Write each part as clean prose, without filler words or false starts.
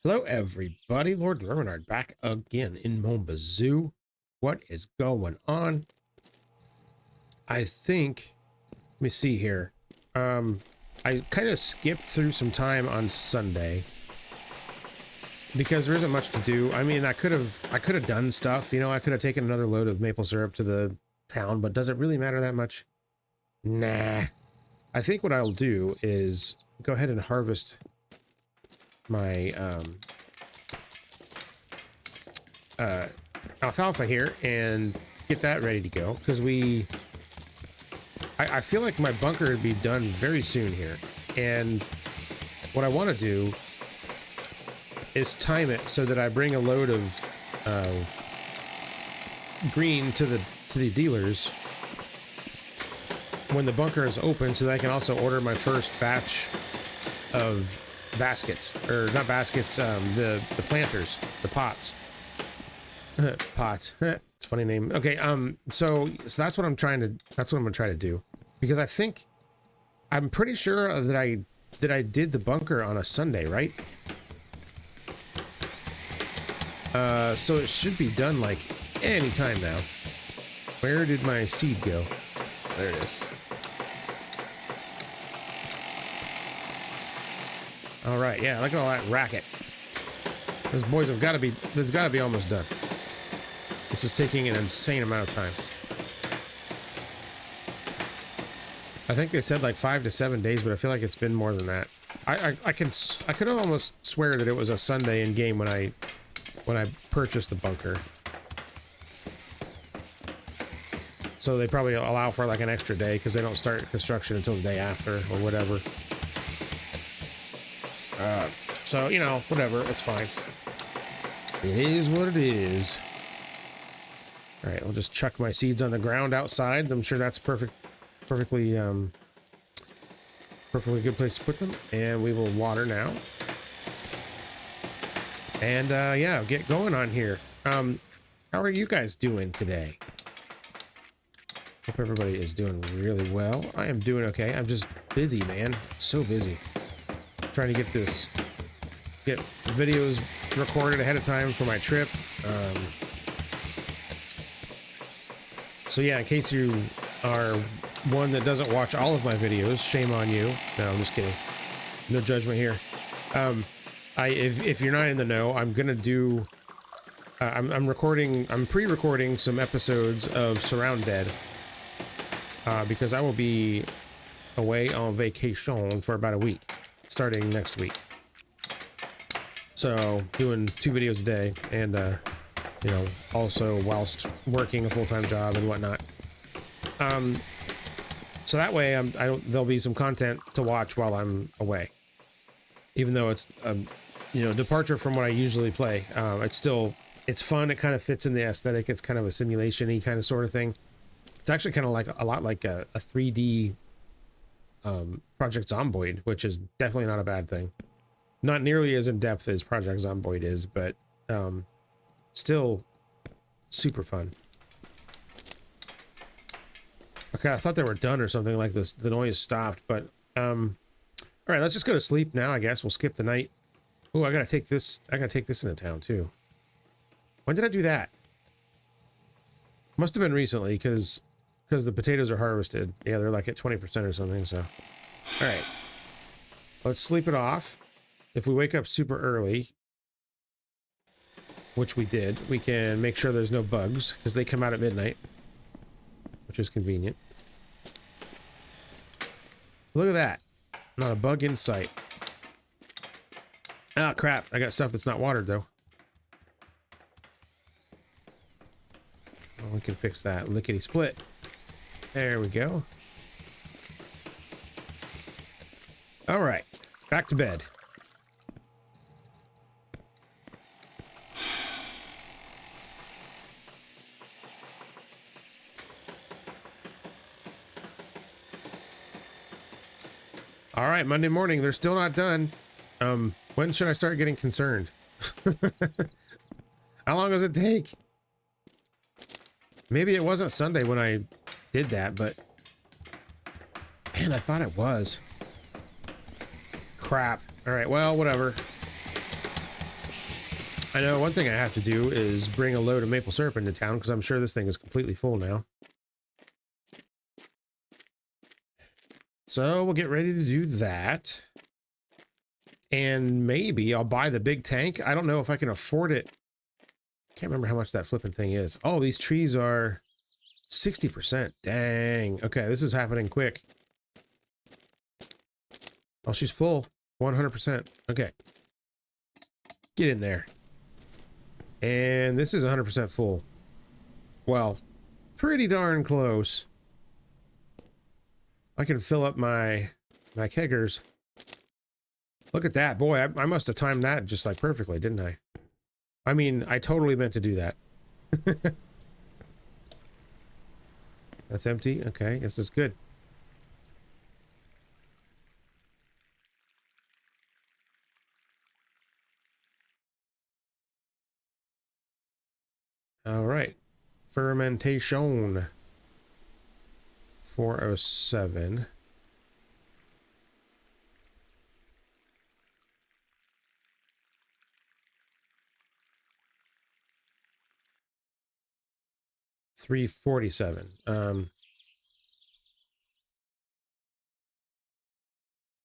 Hello, everybody. Lord Renard back again in Mon Bazou. What is going on? I think, let me see here. I kind of skipped through some time on Sunday because there isn't much to do. I mean, I could have done stuff. You know, I could have taken another load of maple syrup to the town, but does it really matter that much? Nah. I think what I'll do is go ahead and harvest my alfalfa here and get that ready to go, because I feel like my bunker would be done very soon here, and what I want to do is time it so that I bring a load of green to the dealers when the bunker is open, so that I can also order my first batch of baskets, or not baskets, the planters, the pots. Pots. It's a funny name. Okay, so that's what I'm gonna try to do, because I'm pretty sure that I did the bunker on a Sunday, right? So it should be done like any time now. Where did my seed go? There it is. All right, yeah, look at all that racket. Those boys have got to be, this has got to be almost done. This is taking an insane amount of time. I think they said like 5 to 7 days, but I feel like it's been more than that. I could almost swear that it was a Sunday in game when I purchased the bunker. So they probably allow for like an extra day because they don't start construction until the day after or whatever. So, you know, whatever, it's fine. It is what it is. All right, I'll just chuck my seeds on the ground outside. I'm sure that's perfectly good place to put them. And we will water now. And yeah, get going on here. How are you guys doing today? Hope everybody is doing really well. I am doing okay. I'm just busy, man. So busy. Trying to get videos recorded ahead of time for my trip. So yeah, in case you are one that doesn't watch all of my videos, shame on you. No, I'm just kidding. No judgment here. If you're not in the know, I'm gonna do. I'm pre-recording some episodes of Surround Dead because I will be away on vacation for about a week, starting next week. So doing 2 videos a day, and you know, also whilst working a full-time job and whatnot. So that way there'll be some content to watch while I'm away, even though it's you know, departure from what I usually play. It's fun. It kind of fits in the aesthetic. It's kind of a simulation-y kind of sort of thing. It's actually kind of like a lot like a 3D Project Zomboid, which is definitely not a bad thing. Not nearly as in depth as Project Zomboid is, but still super fun. Okay, I thought they were done or something like this. The noise stopped, but all right, let's just go to sleep now. I guess we'll skip the night. Oh, I gotta take this into town too. When did I do that? Must have been recently, because the potatoes are harvested. Yeah, they're like at 20% or something. So, all right, let's sleep it off. If we wake up super early, which we did, we can make sure there's no bugs, because they come out at midnight, which is convenient. Look at that. Not a bug in sight. Ah, crap. I got stuff that's not watered, though. Well, we can fix that. Lickety split. There we go. All right. Back to bed. All right, Monday morning. They're still not done. When should I start getting concerned? How long does it take? Maybe it wasn't Sunday when I did that, but man, I thought it was. Crap. All right, well, whatever. I know one thing I have to do is bring a load of maple syrup into town, because I'm sure this thing is completely full now. So we'll get ready to do that. And maybe I'll buy the big tank. I don't know if I can afford it. Can't remember how much that flipping thing is. Oh, these trees are 60%. Dang. Okay, this is happening quick. Oh, she's full. 100%. Okay. Get in there. And this is 100% full. Well, pretty darn close. I can fill up my keggers. Look at that. Boy, I must have timed that just like perfectly, didn't I? I mean, I totally meant to do that. That's empty. Okay, this is good. All right. Fermentation. 407. $347.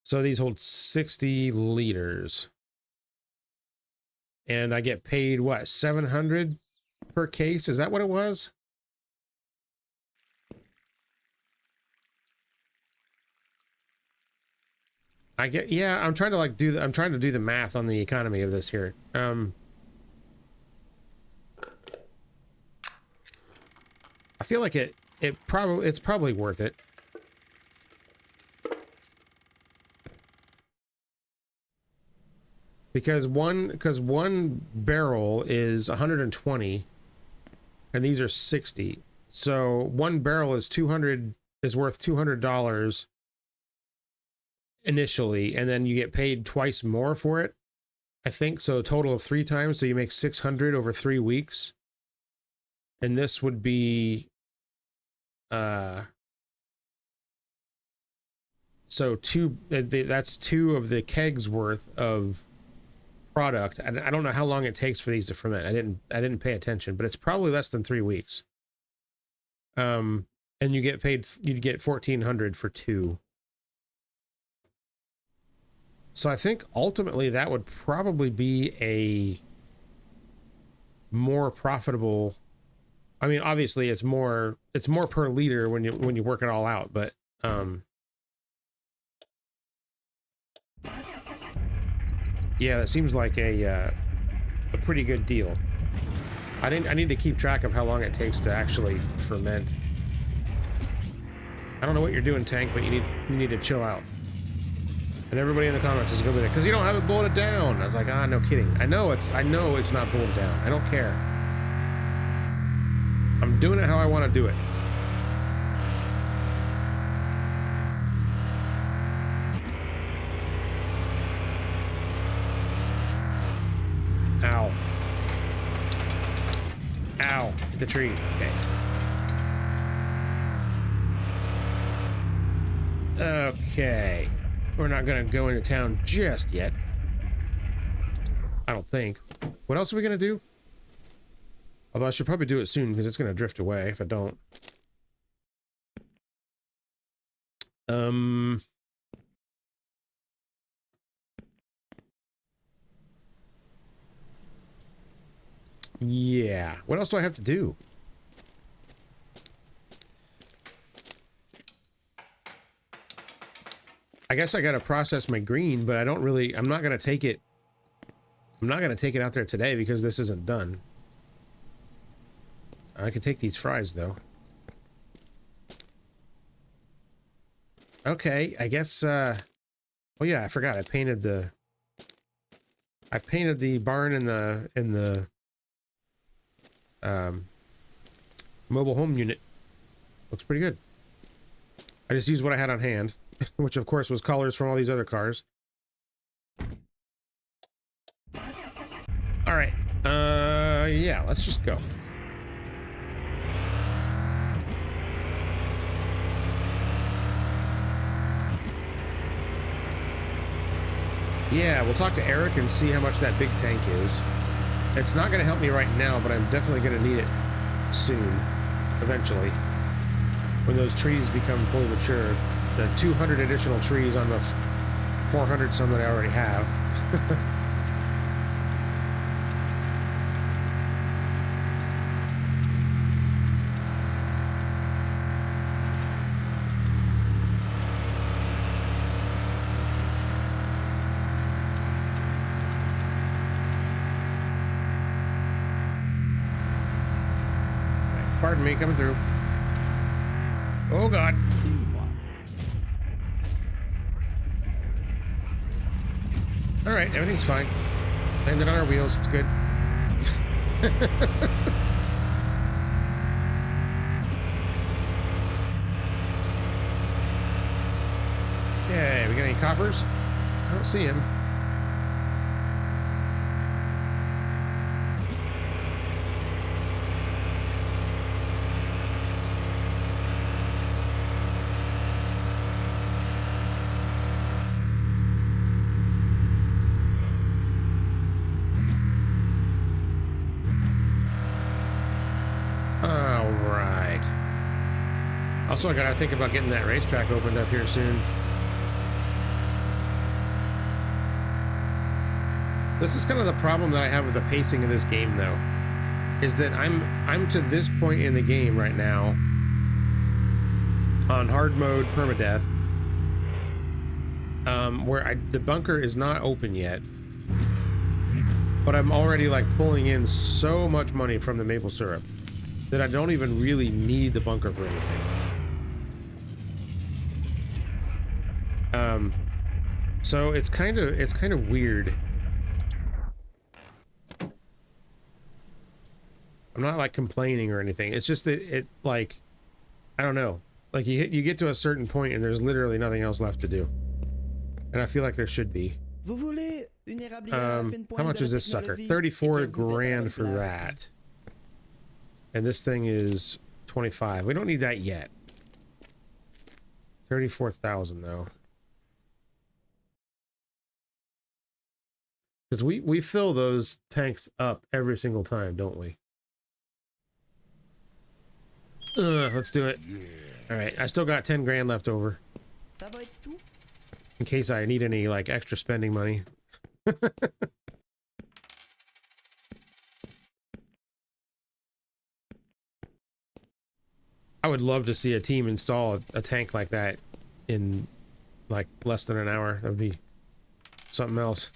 So these hold 60 liters. And I get paid, what, 700 per case? Is that what it was? I get, yeah, I'm trying to like I'm trying to do the math on the economy of this here. I feel like it's probably worth it. Because one barrel is 120 and these are 60. So one barrel is worth $200 initially, and then you get paid twice more for it. I think so, a total of 3 times, so you make 600 over 3 weeks. And this would be so that's 2 of the kegs worth of product. And I don't know how long it takes for these to ferment. I didn't pay attention, but it's probably less than 3 weeks. And you'd get 1,400 for 2. So I think ultimately that would probably be a more profitable. I mean, obviously it's more per liter when you work it all out, but yeah, that seems like a pretty good deal. I need to keep track of how long it takes to actually ferment. I don't know what you're doing, Tank, but you need to chill out. And everybody in the comments is gonna be like, because you don't have it bulleted down. I was like, ah, no kidding. I know it's not bulleted down. I don't care. I'm doing it how I want to do it. Ow. Ow. Hit the tree. Okay. Okay. We're not gonna go into town just yet. I don't think. What else are we gonna do? Although I should probably do it soon because it's gonna drift away if I don't. Yeah. What else do I have to do? I guess I gotta process my green, but I'm not gonna take it out there today because this isn't done. I can take these fries though. Okay, I guess oh yeah, I forgot I painted the barn in the mobile home unit. Looks pretty good. I just used what I had on hand, which of course was colors from all these other cars. All right. Yeah, let's just go. Yeah, we'll talk to Eric and see how much that big tank is. It's not going to help me right now, but I'm definitely going to need it soon, eventually. When those trees become fully mature, the 200 additional trees on the 400 some that I already have. Pardon me, coming through. Oh God. All right, everything's fine. Landed on our wheels, it's good. Okay, we got any coppers? I don't see him. Also, I gotta think about getting that racetrack opened up here soon. This is kind of the problem that I have with the pacing of this game, though, is that I'm to this point in the game right now on hard mode permadeath, where the bunker is not open yet, but I'm already like pulling in so much money from the maple syrup that I don't even really need the bunker for anything. So it's kind of weird. I'm not like complaining or anything. It's just that it like, I don't know. Like you get to a certain point and there's literally nothing else left to do. And I feel like there should be. How much is this sucker? 34 grand for that. And this thing is 25. We don't need that yet. 34,000 though. Because we fill those tanks up every single time, don't we? Let's do it. All right, I still got 10 grand left over. In case I need any, like, extra spending money. I would love to see a team install a tank like that in, like, less than an hour. That would be something else.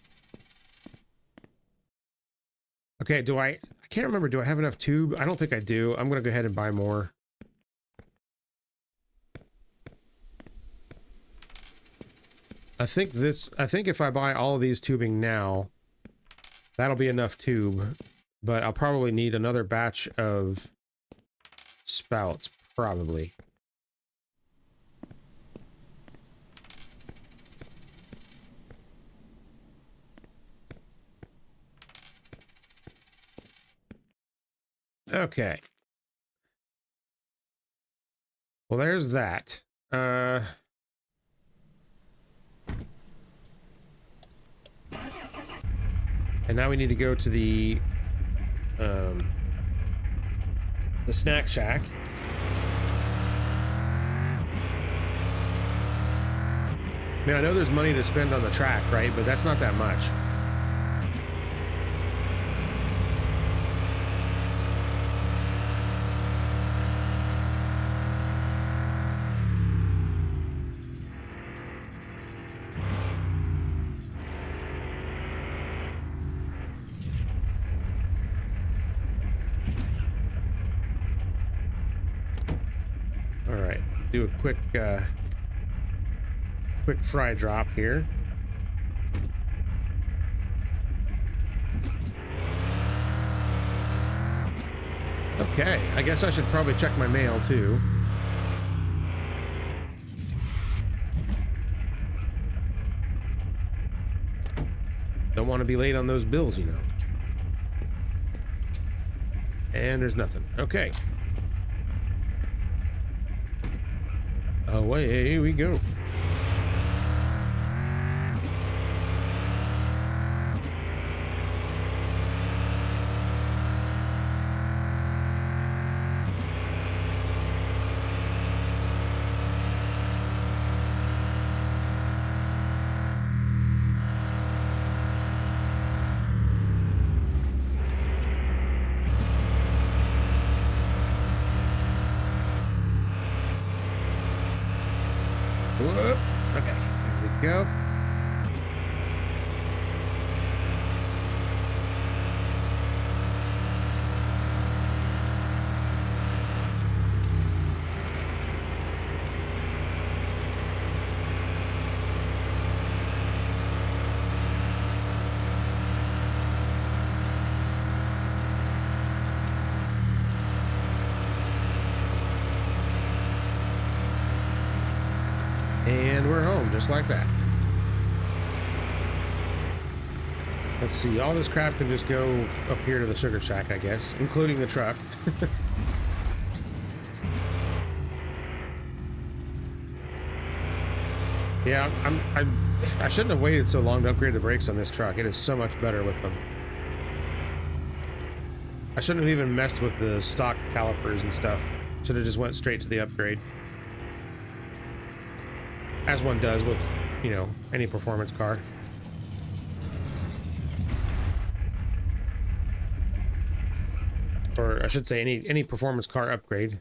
Okay, I can't remember, do I have enough tube? I don't think I do. I'm gonna go ahead and buy more. I think if I buy all of these tubing now, that'll be enough tube, but I'll probably need another batch of spouts, probably. Okay. Well, there's that. And now we need to go to the snack shack. I mean, I know there's money to spend on the track, right? But that's not that much. Do a quick fry drop here. Okay, I guess I should probably check my mail too. Don't want to be late on those bills, you know. And there's nothing. Okay. Away we go. Whoop. Okay, there we go. And we're home, just like that. Let's see, all this crap can just go up here to the sugar shack, I guess, including the truck. Yeah, I shouldn't have waited so long to upgrade the brakes on this truck. It is so much better with them. I shouldn't have even messed with the stock calipers and stuff. Should have just went straight to the upgrade. As one does with, you know, any performance car. Or I should say any performance car upgrade.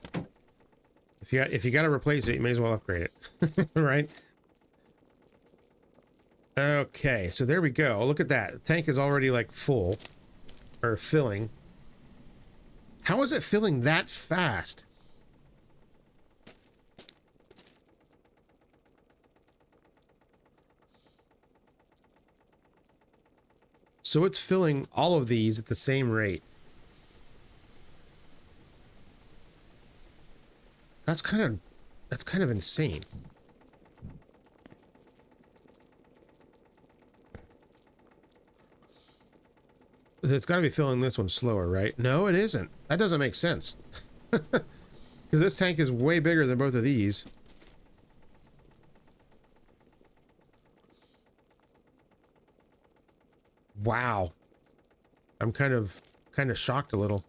If you got to replace it, you may as well upgrade it. Right? Okay, so there we go. Look at that. The tank is already like full or filling. How is it filling that fast? So it's filling all of these at the same rate. That's kind of insane. It's got to be filling this one slower, right? No, it isn't. That doesn't make sense. Because this tank is way bigger than both of these. Wow. I'm kind of shocked a little.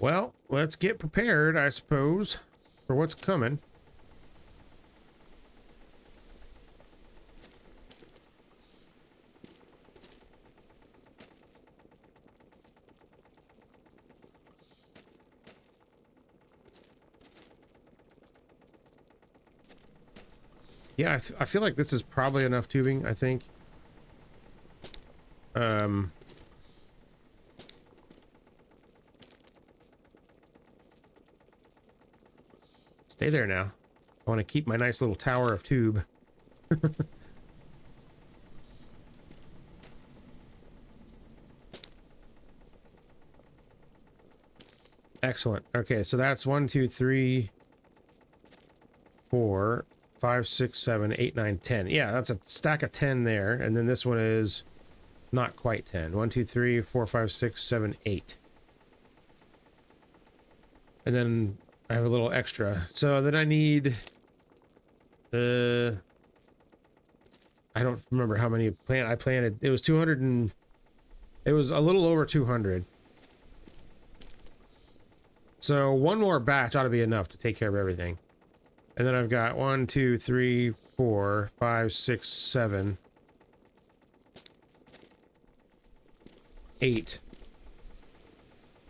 Well, let's get prepared, I suppose, for what's coming. Yeah, I feel like this is probably enough tubing, I think. Stay there now. I want to keep my nice little tower of tube. Excellent. Okay, so that's 1, 2, 3, 4, 5, 6, 7, 8, 9, 10. Yeah, that's a stack of 10 there. And then this one is not quite 10. 1, 2, 3, 4, 5, 6, 7, 8. And then I have a little extra. So then I need... I don't remember how many I planted. It was 200 and... It was a little over 200. So one more batch ought to be enough to take care of everything. And then I've got 1, 2, 3, 4, 5, 6, 7, 8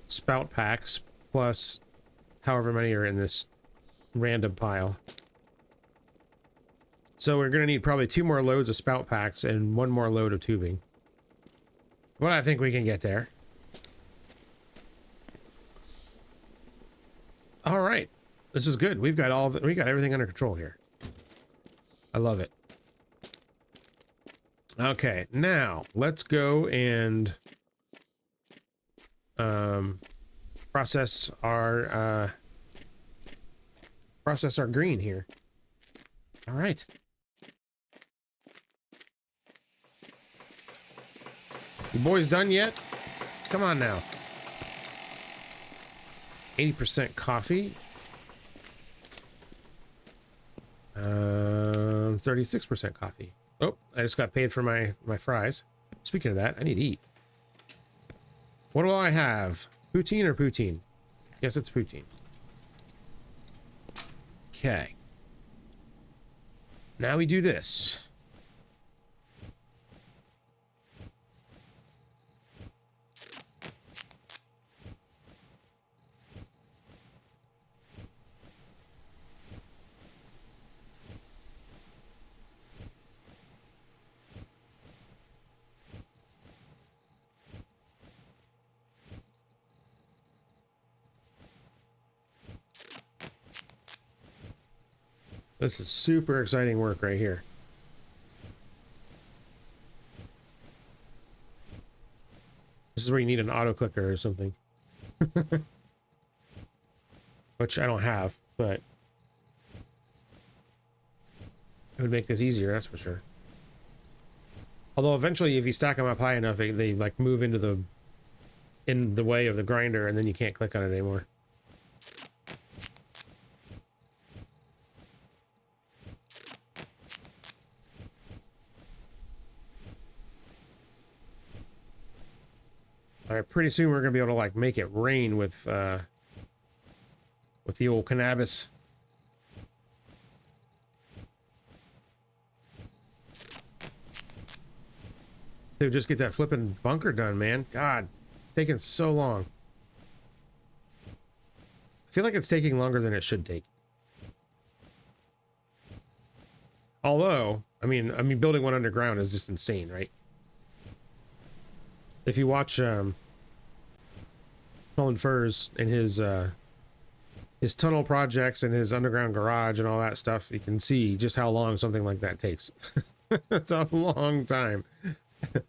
spout packs, plus however many are in this random pile. So we're going to need probably 2 more loads of spout packs and 1 more load of tubing. But I think we can get there. All right. This is good. We got everything under control here. I love it. Okay, now let's go and process our green here. All right. You boys done yet? Come on now. 80% coffee. 36% coffee. Oh, I just got paid for my fries. Speaking of that, I need to eat. What do I have? Poutine or poutine? Yes, it's poutine. Okay. Now we do this. This is super exciting work right here. This is where you need an auto clicker or something. Which I don't have, but it would make this easier, that's for sure. Although eventually if you stack them up high enough, they like move into the way of the grinder, and then you can't click on it anymore. All right, pretty soon we're gonna be able to like make it rain with the old cannabis. Dude, just get that flipping bunker done, man. God, it's taking so long. I feel like it's taking longer than it should take. Although, I mean, building one underground is just insane, right? If you watch Colin Furs and his tunnel projects and his underground garage and all that stuff, you can see just how long something like that takes. It's a long time. Of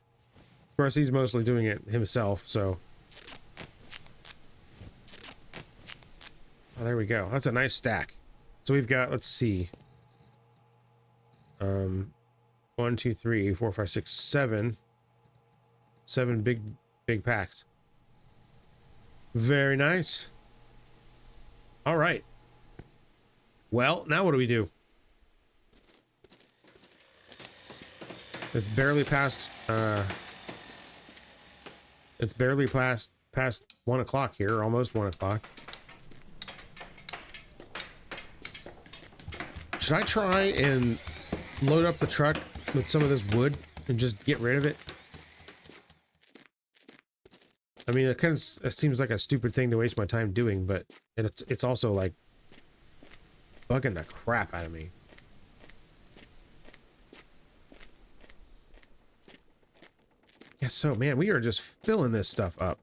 course, he's mostly doing it himself, so. Oh, there we go. That's a nice stack. So we've got, let's see. 1, 2, 3, 4, 5, 6, 7. 7 big packs. Very nice. All right. Well, now what do we do? It's barely past past 1 o'clock here, almost 1 o'clock. Should I try and load up the truck with some of this wood and just get rid of it? I mean, it seems like a stupid thing to waste my time doing, but it's also like bugging the crap out of me. Yes, so man, we are just filling this stuff up.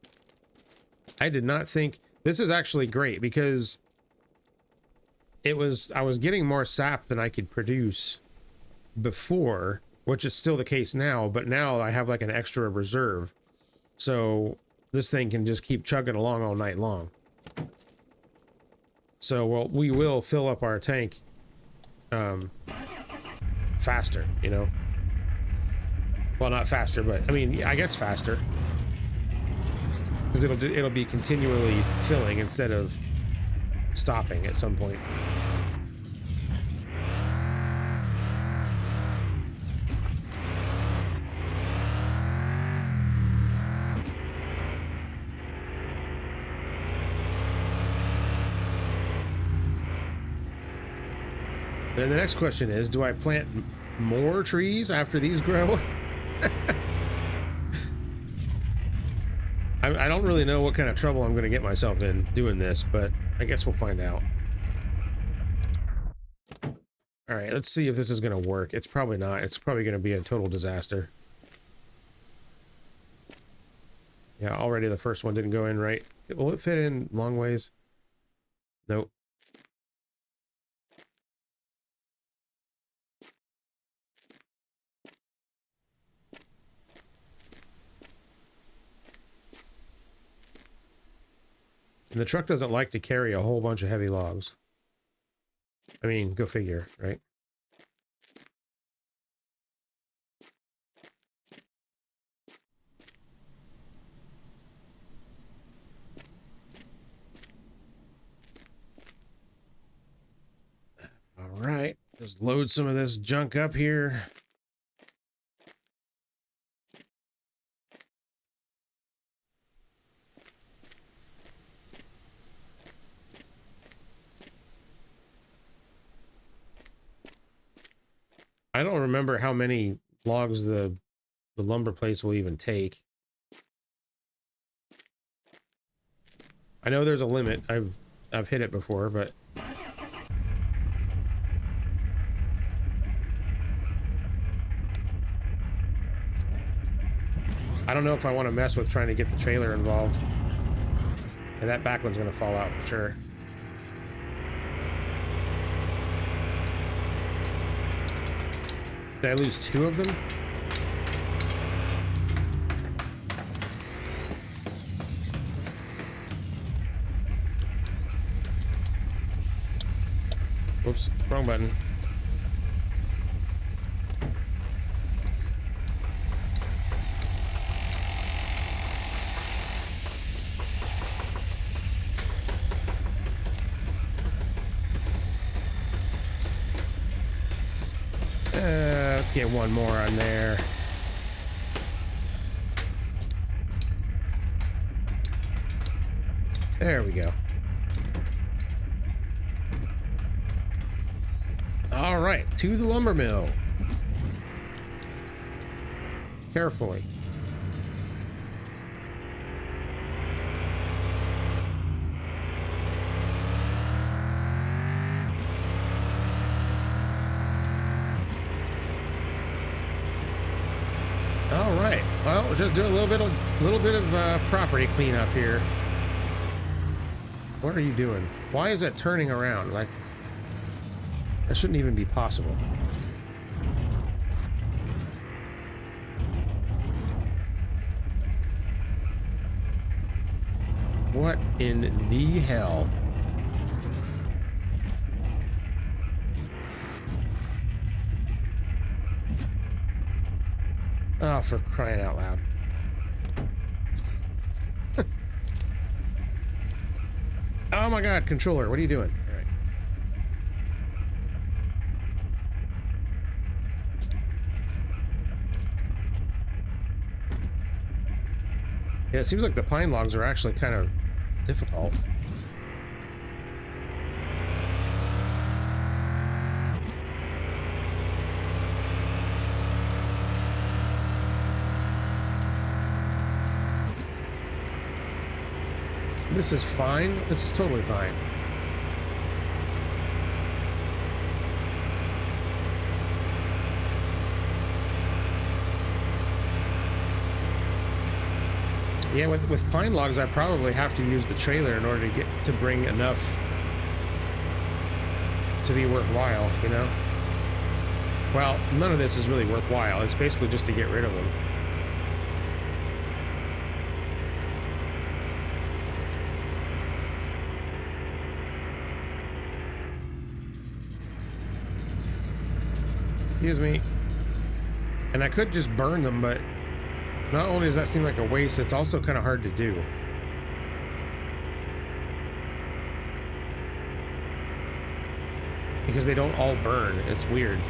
I did not think this is actually great because I was getting more sap than I could produce before, which is still the case now, but now I have like an extra reserve. So this thing can just keep chugging along all night long. So we will fill up our tank faster, you know. Well, not faster, but I mean, I guess faster, because it'll be continually filling instead of stopping at some point. And the next question is, do I plant more trees after these grow? I don't really know what kind of trouble I'm going to get myself in doing this, but I guess we'll find out. All right, let's see if this is going to work. It's probably not. It's probably going to be a total disaster. Yeah, already the first one didn't go in right. Will it fit in long ways? Nope. And the truck doesn't like to carry a whole bunch of heavy logs. I mean, go figure, right? All right, just load some of this junk up here. I don't remember how many logs the lumber place will even take. I know there's a limit. I've hit it before, but I don't know if I want to mess with trying to get the trailer involved. And that back one's going to fall out for sure. Did I lose 2 of them? Whoops, wrong button. Let's get one more on there. There we go. All right, to the lumber mill. Carefully. All right. Well, we're just doing a little bit of property cleanup here. What are you doing? Why is that turning around? Like, that shouldn't even be possible. What in the hell? Oh, for crying out loud. Oh my god, controller, what are you doing? All right. Yeah, it seems like the pine logs are actually kind of difficult. This is fine. This is totally fine. Yeah, with pine logs, I probably have to use the trailer in order to bring enough to be worthwhile, you know? Well, none of this is really worthwhile. It's basically just to get rid of them. Excuse me. And I could just burn them, but not only does that seem like a waste, it's also kind of hard to do. Because they don't all burn. It's weird.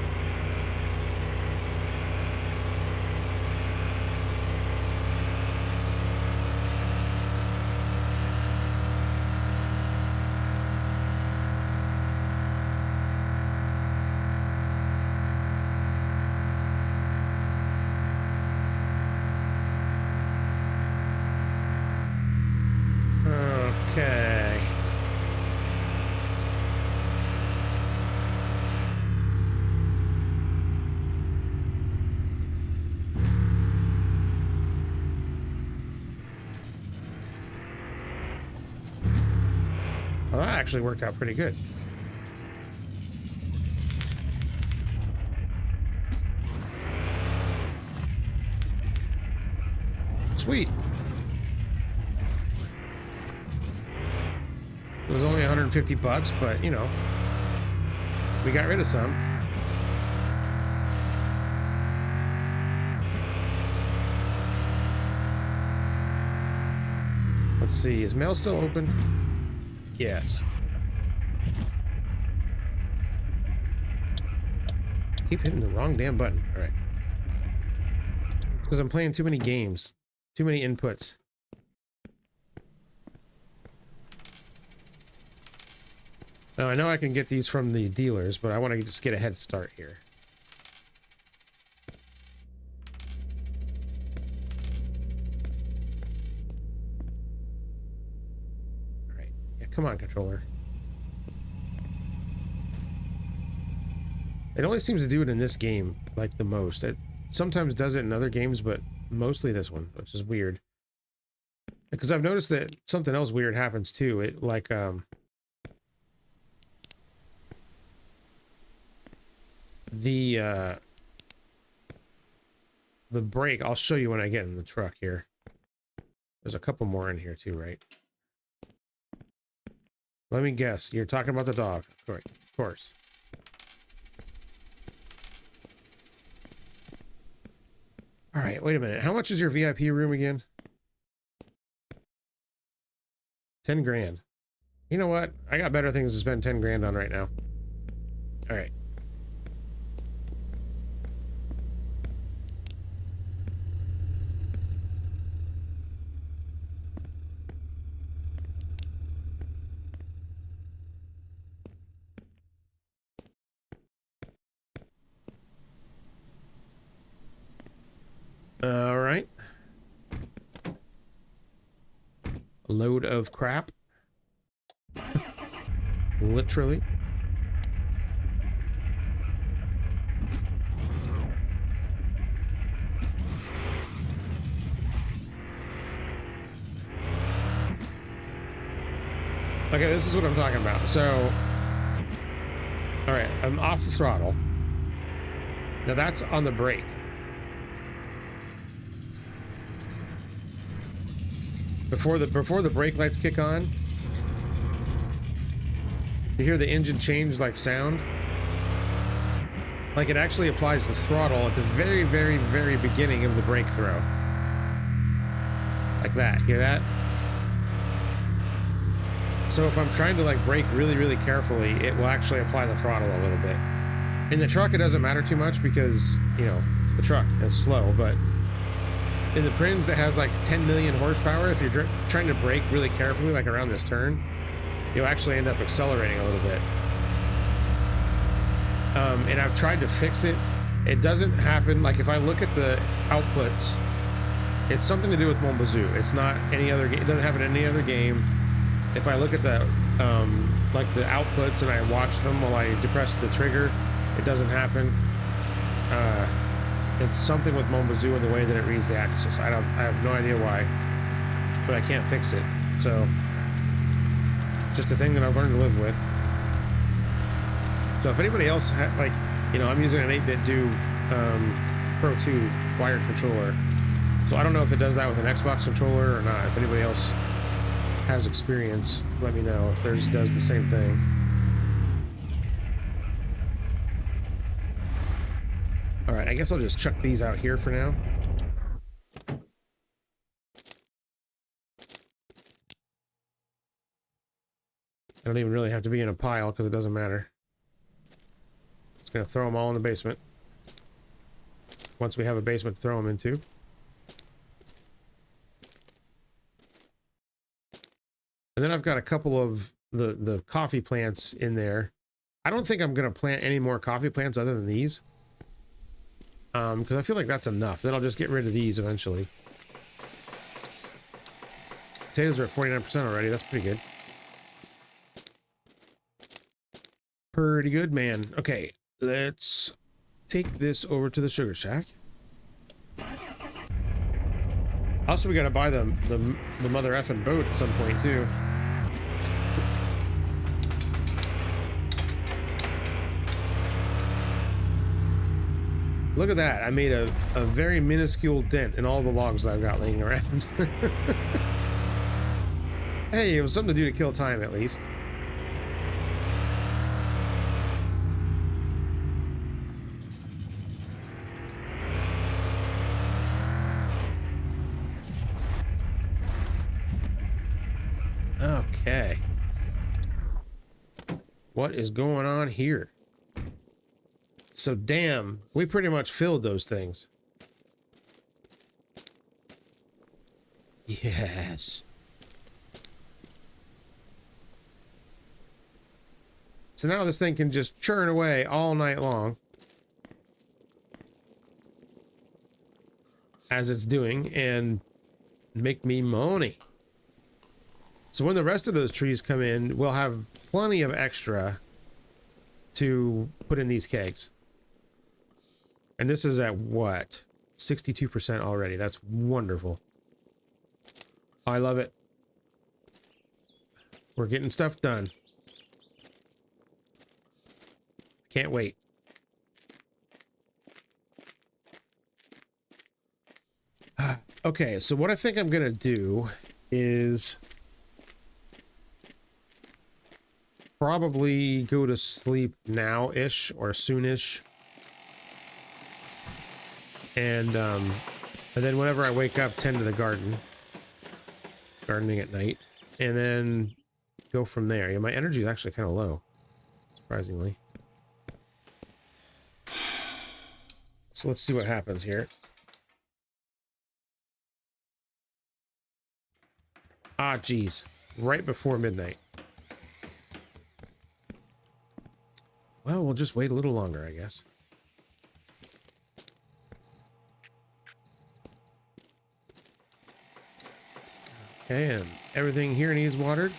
Okay. Well, that actually worked out pretty good. Sweet. It was only 150 bucks, but you know, we got rid of some. Let's see, is mail still open? Yes. Keep hitting the wrong damn button. All right. It's because I'm playing too many games, too many inputs. Now, I know I can get these from the dealers, but I want to just get a head start here. Yeah, come on, controller. It only seems to do it in this game, like, the most. It sometimes does it in other games, but mostly this one, which is weird. Because I've noticed that something else weird happens, too. It, like, the brake, I'll show you when I get in the truck here. There's a couple more in here, too, right? Let me guess. You're talking about the dog. Of course. All right, wait a minute. How much is your VIP room again? 10 grand. You know what? I got better things to spend 10 grand on right now. All right. All right. A load of crap. Literally. Okay, this is what I'm talking about. So, all right, I'm off the throttle. Now that's on the brake. Before the brake lights kick on, you hear the engine change like sound. Like it actually applies the throttle at the very, very, very beginning of the brake throw. Like that. Hear that? So if I'm trying to like brake really, really carefully, it will actually apply the throttle a little bit. In the truck, it doesn't matter too much because, you know, it's the truck. It's slow, but in the Prins that has like 10 million horsepower, if you're trying to brake really carefully, like around this turn, you'll actually end up accelerating a little bit. And I've tried to fix it. It doesn't happen. Like if I look at the outputs, it's something to do with Mon Bazou. It's not any other game. It doesn't happen in any other game. If I look at the, like the outputs and I watch them while I depress the trigger, it doesn't happen. It's something with Mon Bazou and the way that it reads the axis. I have no idea why, but I can't fix it. So, just a thing that I've learned to live with. So if anybody else, like, you know, I'm using an 8-bit Do Pro 2 wired controller. So I don't know if it does that with an Xbox controller or not. If anybody else has experience, let me know if theirs does the same thing. All right, I guess I'll just chuck these out here for now. I don't even really have to be in a pile because it doesn't matter. Just gonna throw them all in the basement. Once we have a basement to throw them into. And then I've got a couple of the coffee plants in there. I don't think I'm gonna plant any more coffee plants other than these. Because I feel like that's enough. Then I'll just get rid of these eventually. Potatoes are at 49% already. That's pretty good. Pretty good, man. Okay, let's take this over to the sugar shack. Also, we gotta buy the mother effing boat at some point too. Look at that. I made a very minuscule dent in all the logs that I've got laying around. Hey, it was something to do to kill time at least. Okay. What is going on here? So damn, we pretty much filled those things. Yes. So now this thing can just churn away all night long. As it's doing, and make me money. So when the rest of those trees come in, we'll have plenty of extra to put in these kegs. And this is at what? 62% already. That's wonderful. I love it. We're getting stuff done. Can't wait. Okay, so what I think I'm gonna do is probably go to sleep now-ish or soon-ish. And then whenever I wake up, tend to the gardening at night, and then go from there. Yeah, my energy is actually kind of low, surprisingly. So let's see what happens here. Ah, geez. Right before midnight. Well, we'll just wait a little longer, I guess. Okay, and everything here needs watered.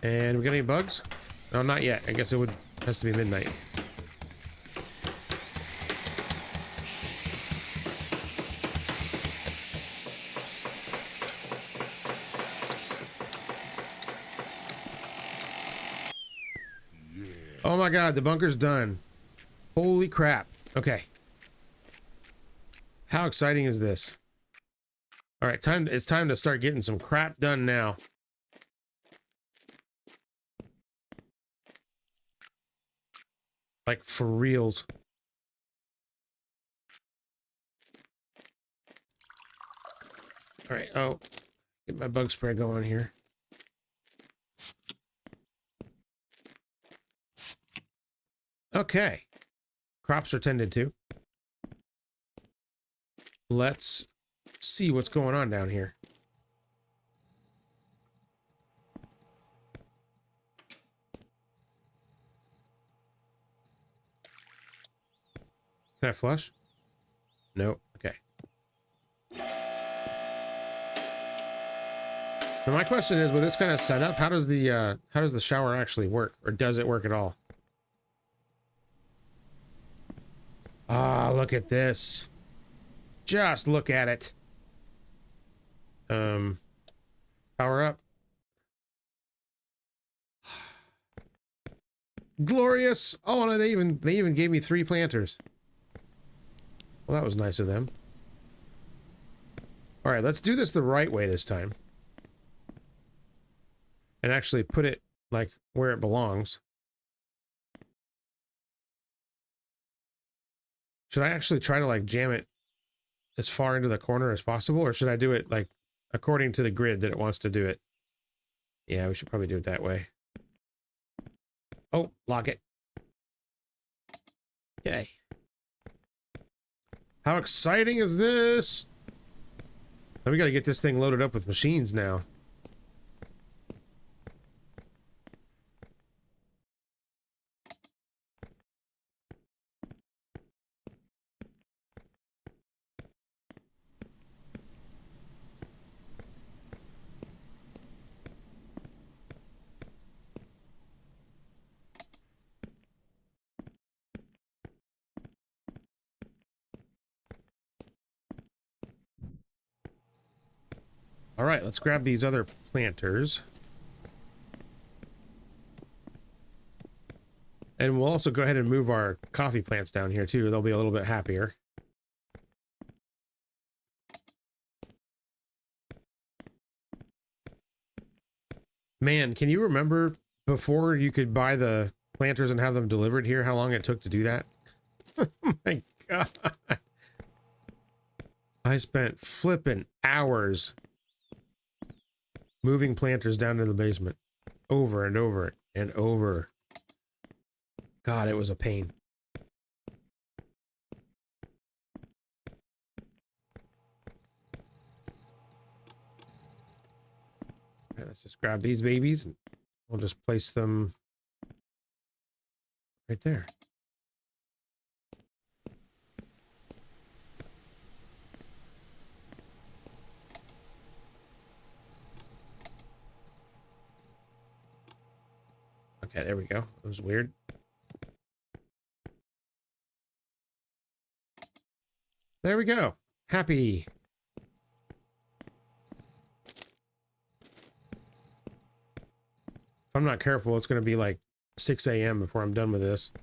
And we got any bugs? No, not yet. I guess it has to be midnight. Oh my god, the bunker's done. Holy crap. Okay. How exciting is this? All right, it's time to start getting some crap done now. Like for reals. All right, oh, get my bug spray going here. Okay. Crops are tended to. Let's see what's going on down here. Can I flush? No. Okay. Now my question is, with this kind of setup, how does the shower actually work, or does it work at all? Ah, look at this. Just look at it. Power up. Glorious. Oh, no, they even gave me 3 planters. Well, that was nice of them. All right, let's do this the right way this time. And actually put it like where it belongs. Should I actually try to like jam it as far into the corner as possible, or should I do it like according to the grid that it wants to do it? Yeah, we should probably do it that way. Oh, lock it. Okay. How exciting is this? Now we gotta get this thing loaded up with machines now. All right, let's grab these other planters. And we'll also go ahead and move our coffee plants down here too. They'll be a little bit happier. Man, can you remember before you could buy the planters and have them delivered here, how long it took to do that? Oh my god. I spent flipping hours moving planters down to the basement over and over and over. God, it was a pain. let's just grab these babies and we'll just place them right there. Okay, there we go. It was weird. There we go. Happy. If I'm not careful, it's going to be like 6 a.m. before I'm done with this.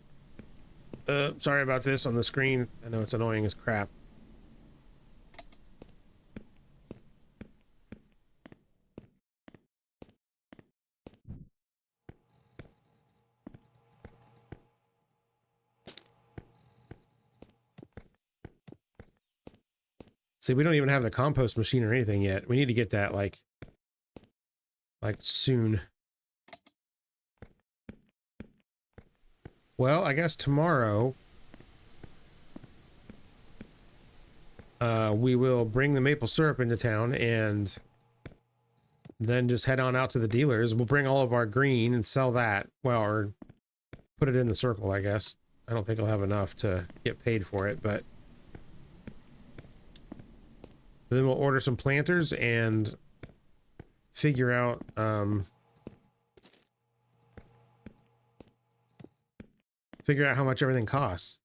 Sorry about this on the screen. I know it's annoying as crap. See, we don't even have the compost machine or anything yet. We need to get that like soon. Well, I guess tomorrow we will bring the maple syrup into town and then just head on out to the dealers. We'll bring all of our green and sell that. Well, or put it in the circle, I guess. I don't think I'll have enough to get paid for it, but then we'll order some planters and figure out how much everything costs.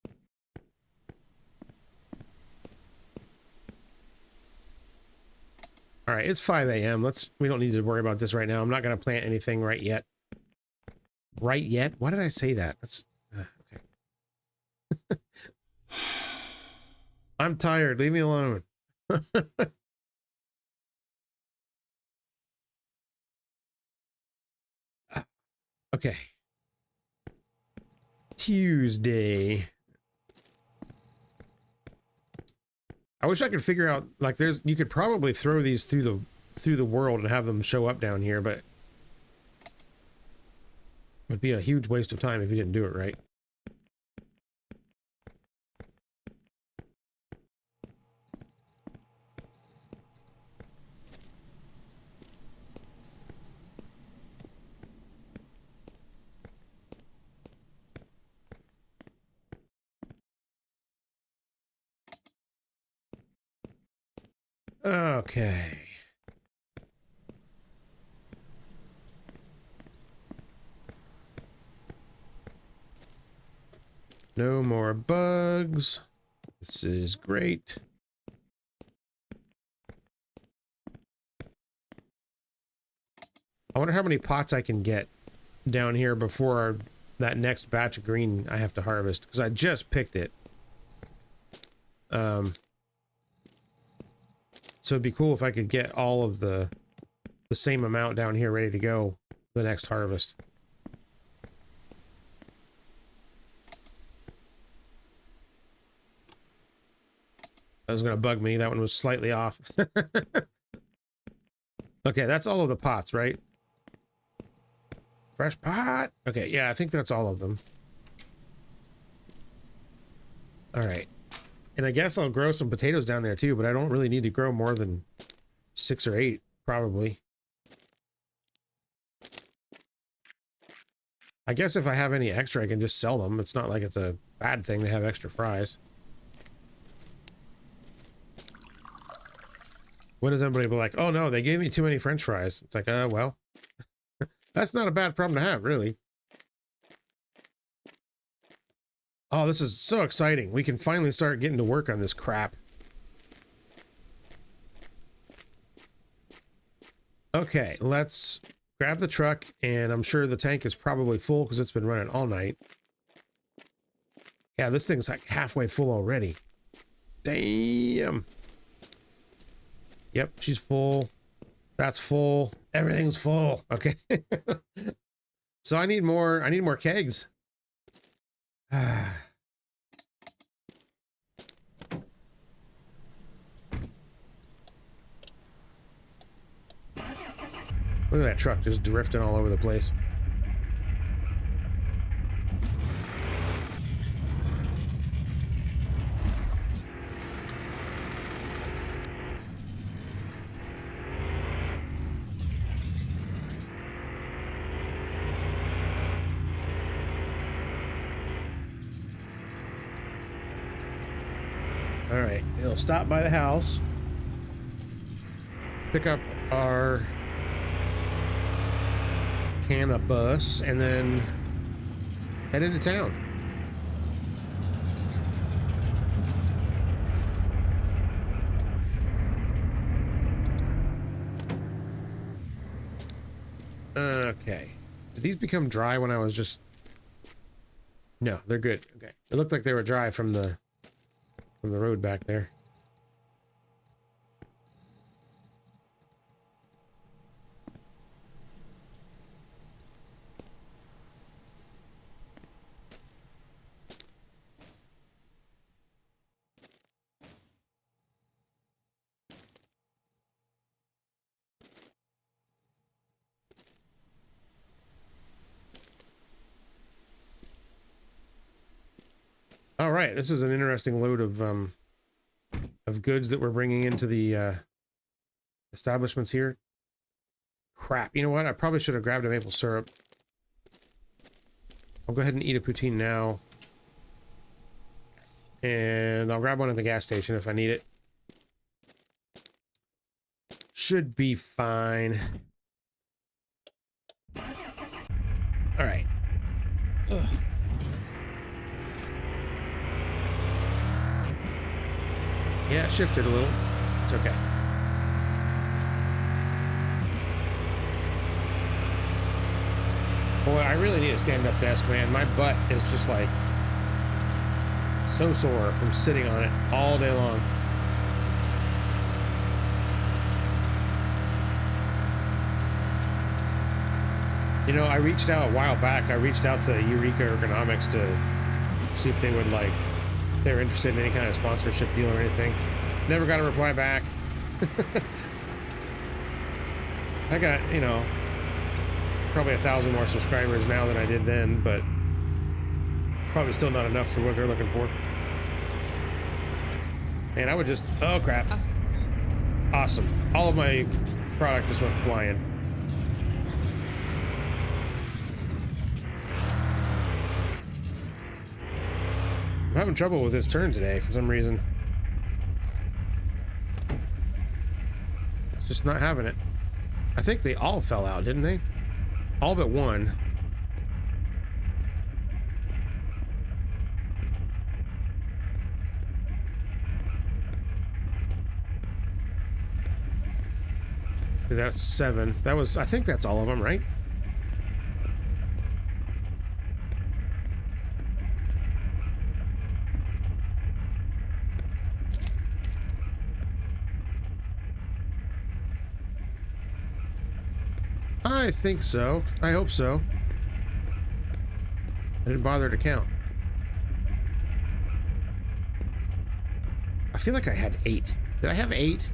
All right, it's 5 a.m. We don't need to worry about this right now. I'm not going to plant anything right yet. Right yet? Why did I say that? That's okay. I'm tired. Leave me alone. Okay. Tuesday. I wish I could figure out, like, you could probably throw these through the world and have them show up down here, but it would be a huge waste of time if you didn't do it right. Okay. No more bugs. This is great. I wonder how many pots I can get down here before that next batch of green I have to harvest, because I just picked it. So it'd be cool if I could get all of the same amount down here ready to go the next harvest. That was going to bug me. That one was slightly off. Okay, that's all of the pots, right? Fresh pot. Okay, yeah, I think that's all of them. All right. And I guess I'll grow some potatoes down there too, but I don't really need to grow more than 6 or 8, probably. I guess if I have any extra, I can just sell them. It's not like it's a bad thing to have extra fries. What does everybody be like? Oh no, they gave me too many French fries. It's like, well, that's not a bad problem to have, really. Oh, this is so exciting. We can finally start getting to work on this crap. Okay, let's grab the truck, and I'm sure the tank is probably full because it's been running all night. Yeah, this thing's like halfway full already. Damn. Yep, she's full. That's full. Everything's full. Okay. So I need more kegs. Look at that truck just drifting all over the place. All right, we'll stop by the house, pick up our cannabis, and then head into town. Okay. Did these become dry when I was just... No, they're good. Okay. It looked like they were dry from the road back there. All right, this is an interesting load of goods that we're bringing into the establishments here. Crap, you know what? I probably should have grabbed a maple syrup. I'll go ahead and eat a poutine now. And I'll grab one at the gas station if I need it. Should be fine. All right. Ugh. Yeah, it shifted a little. It's okay. Boy, I really need a stand-up desk, man. My butt is just like so sore from sitting on it all day long. You know, I reached out a while back. I reached out to Eureka Ergonomics to see if they would like... they're interested in any kind of sponsorship deal or anything. Never got a reply back. I got, you know, probably 1,000 more subscribers now than I did then, but probably still not enough for what they're looking for. And I would just, oh crap. Awesome. All of my product just went flying. I'm having trouble with this turn today for some reason. It's just not having it. I think they all fell out, didn't they? All but one. See, that's 7. That was, I think that's all of them, right? I think so. I hope so. I didn't bother to count. I feel like I had 8. Did I have 8?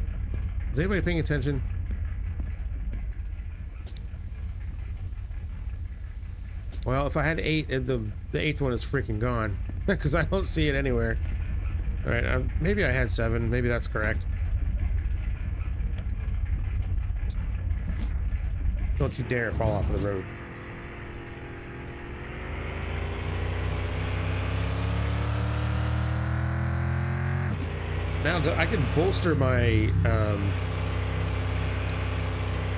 Is anybody paying attention? Well, if I had 8, the 8th one is freaking gone. Because I don't see it anywhere. Alright, maybe I had 7. Maybe that's correct. Don't you dare fall off of the road. Now I could bolster my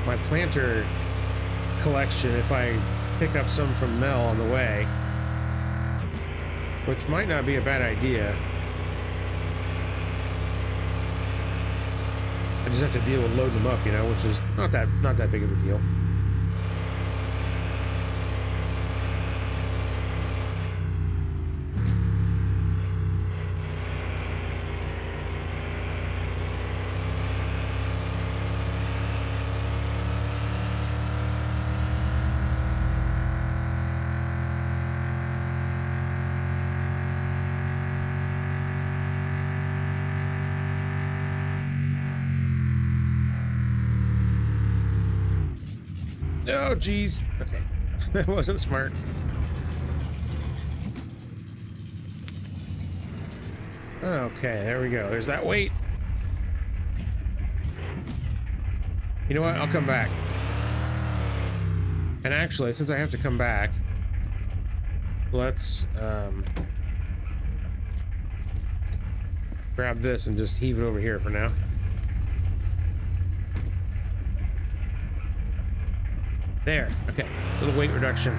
my planter collection if I pick up some from Mel on the way, which might not be a bad idea. I just have to deal with loading them up, you know, which is not that big of a deal. Oh, geez. Okay. That wasn't smart. Okay, there we go. There's that weight. You know what? I'll come back. And actually, since I have to come back, let's grab this and just heave it over here for now. There. Okay. Little weight reduction.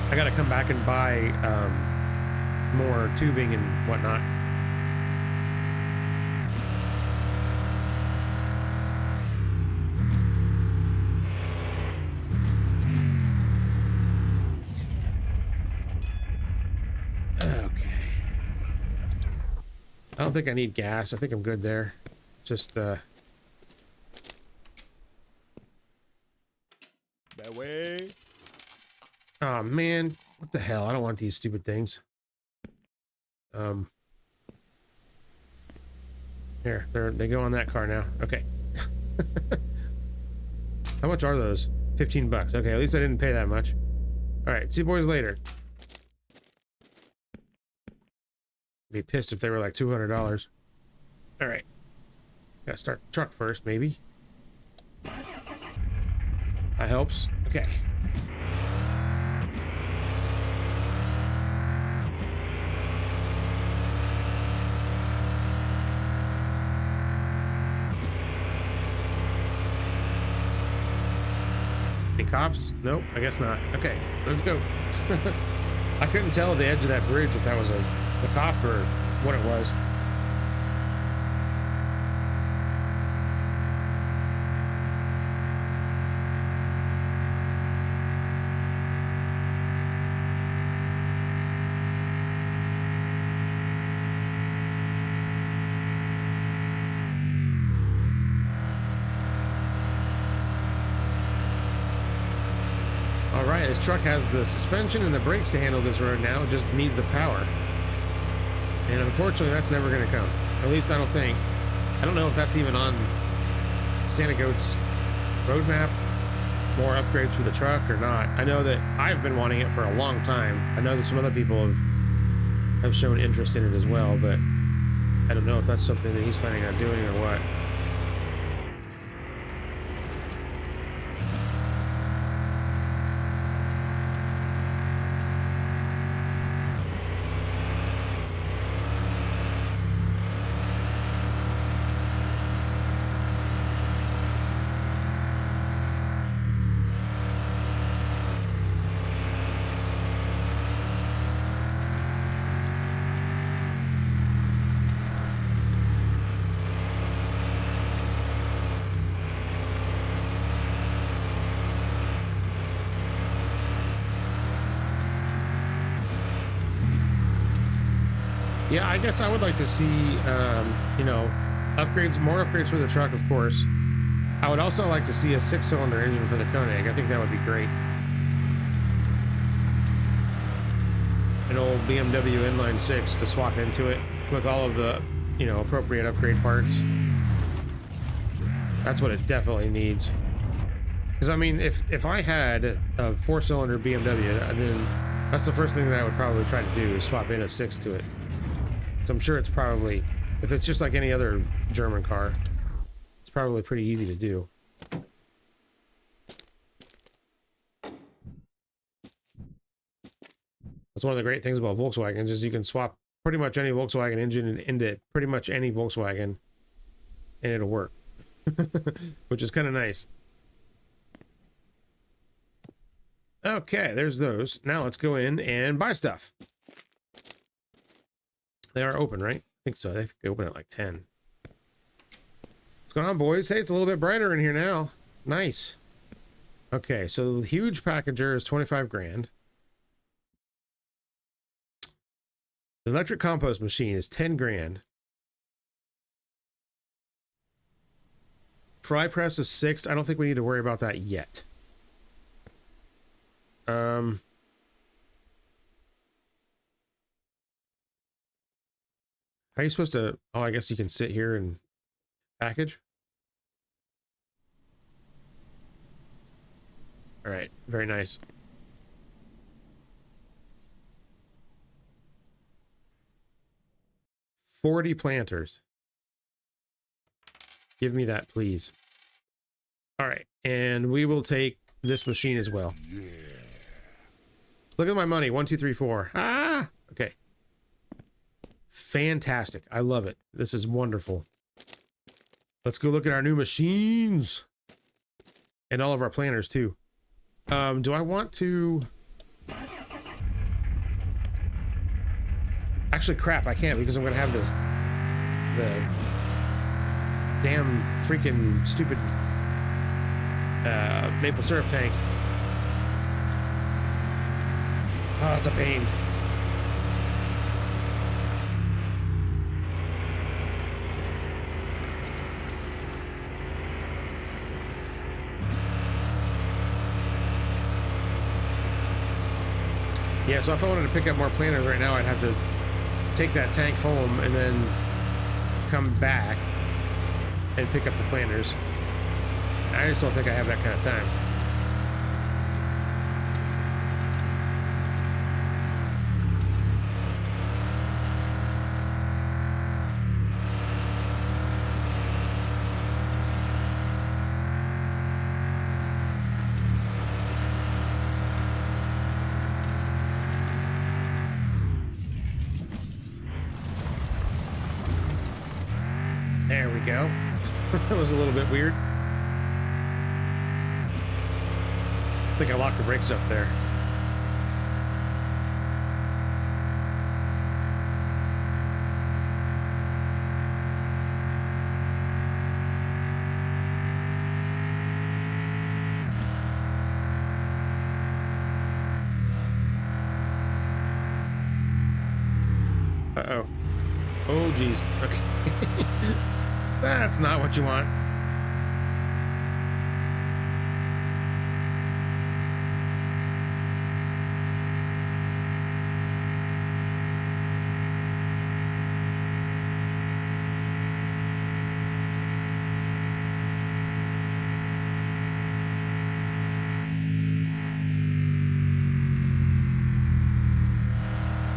I gotta come back and buy more tubing and whatnot. Okay. I don't think I need gas. I think I'm good there. Just That way. oh man, what the hell? I don't want these stupid things. Here, they go on that car now. Okay. How much are those? 15 bucks. Okay, at least I didn't pay that much. All right, see you boys later. Be pissed if they were like $200. All right. Gotta start the truck first, maybe. That helps. Okay. Any cops? Nope, I guess not. Okay, let's go. I couldn't tell at the edge of that bridge if that was the cop or what it was. This truck has the suspension and the brakes to handle this road now. It just needs the power. And unfortunately, that's never going to come. At least I don't think. I don't know if that's even on Santa Goat's roadmap. More upgrades for the truck or not. I know that I've been wanting it for a long time. I know that some other people have shown interest in it as well, but I don't know if that's something that he's planning on doing or what. Yeah, I guess I would like to see, you know, upgrades, more upgrades for the truck, of course. I would also like to see a 6-cylinder engine for the Koenig. I think that would be great. An old BMW inline 6 to swap into it with all of the, you know, appropriate upgrade parts. That's what it definitely needs. Because, I mean, if I had a 4-cylinder BMW, then that's the first thing that I would probably try to do is swap in a 6 to it. So I'm sure it's probably, if it's just like any other German car, it's probably pretty easy to do. That's one of the great things about Volkswagens is you can swap pretty much any Volkswagen engine into pretty much any Volkswagen and it'll work, which is kind of nice. Okay, there's those. Now let's go in and buy stuff. They are open, right? I think so. They open at like 10. What's going on, boys? Hey, it's a little bit brighter in here now. Nice. Okay, so the huge packager is 25 grand. The electric compost machine is 10 grand. Fry press is 6. I don't think we need to worry about that yet. How are you supposed to... Oh, I guess you can sit here and package. All right, very nice. $40 planters. Give me that, please. All right, and we will take this machine as well. Look at my money. 1, 2, 3, 4. Ah, okay. Fantastic. I love it. This is wonderful. Let's go look at our new machines. And all of our planners, too. Do I want to... Actually, crap, I can't because I'm going to have this... The... damn freaking stupid... maple syrup tank. Oh, it's a pain. Yeah, so if I wanted to pick up more planters right now, I'd have to take that tank home and then come back and pick up the planters. I just don't think I have that kind of time. There we go. That was a little bit weird. I think I locked the brakes up there. Uh-oh. Oh, geez. Okay. That's not what you want.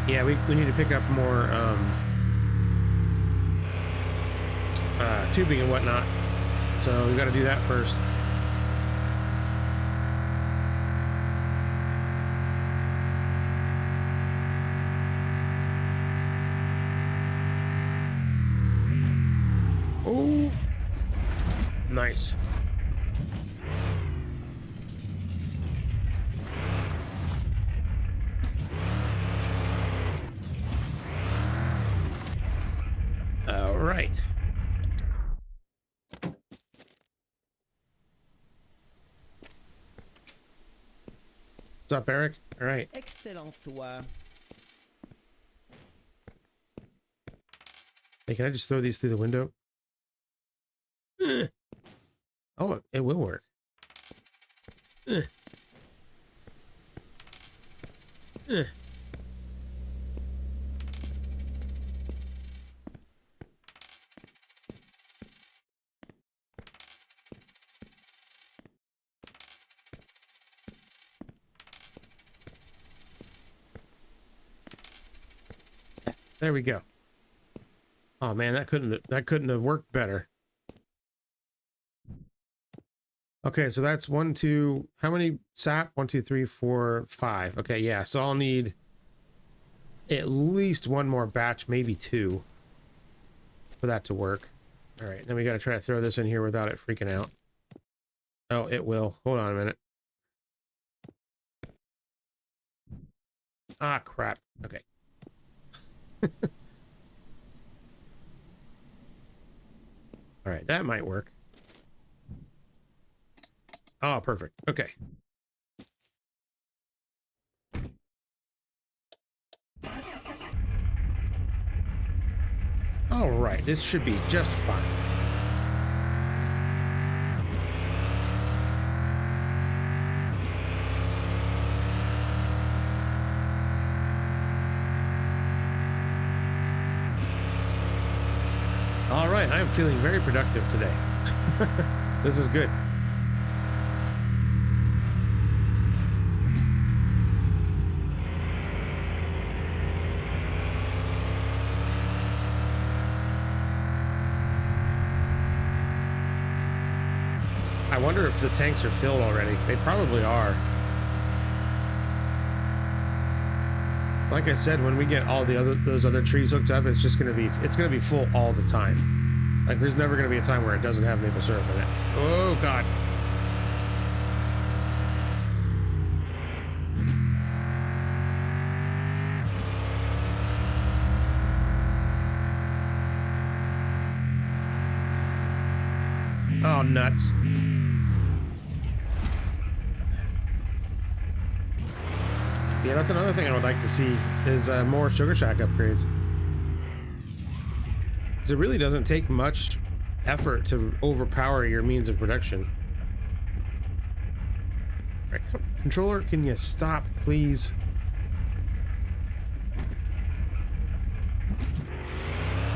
Yeah, we need to pick up more tubing and whatnot, so we got to do that first. Oh, nice. All right. What's up, Eric? All right. Excellent soir. Hey, can I just throw these through the window? Oh, it will work. There we go. Oh man, that couldn't have worked better. Okay, so that's 1, 2. How many sap? 1, 2, 3, 4, 5. Okay, yeah. So I'll need at least one more batch, maybe 2, for that to work. All right, then we got to try to throw this in here without it freaking out. Oh, it will. Hold on a minute. Ah, crap. Okay. All right, that might work. Oh, perfect. Okay. All right, this should be just fine. All right, I am feeling very productive today. This is good. I wonder if the tanks are filled already. They probably are. Like I said, when we get all those other trees hooked up, it's gonna be full all the time. Like there's never gonna be a time where it doesn't have maple syrup in it. Oh God. Oh, nuts. Yeah, that's another thing I would like to see is more Sugar Shack upgrades. Because it really doesn't take much effort to overpower your means of production. All right, controller, can you stop, please?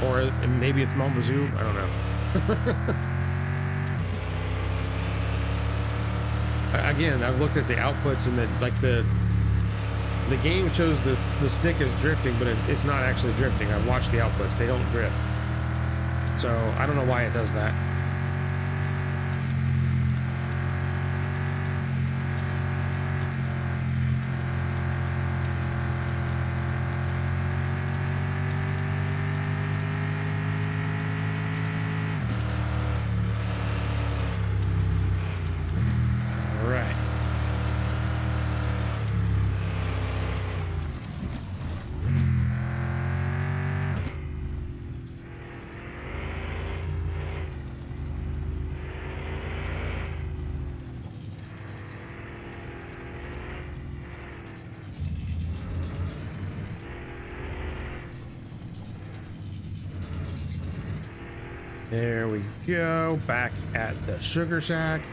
Or maybe it's Mon Bazou, I don't know. Again, I've looked at the outputs and the game shows the stick is drifting, but it's not actually drifting. I've watched the outputs; they don't drift. So I don't know why it does that. There we go, back at the Sugar Shack.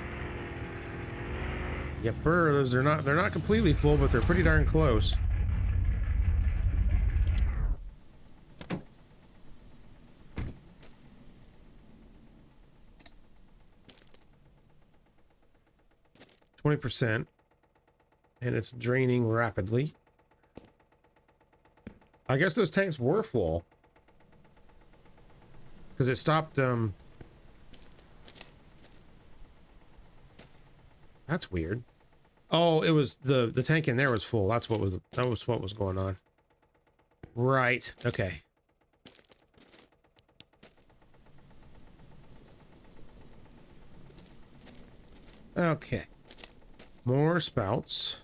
Yepper, they're not completely full, but they're pretty darn close. %, and it's draining rapidly. I guess those tanks were full. Because it stopped, that's weird. Oh, it was the tank in there was full. That was what was going on. Right. Okay. Okay. More spouts.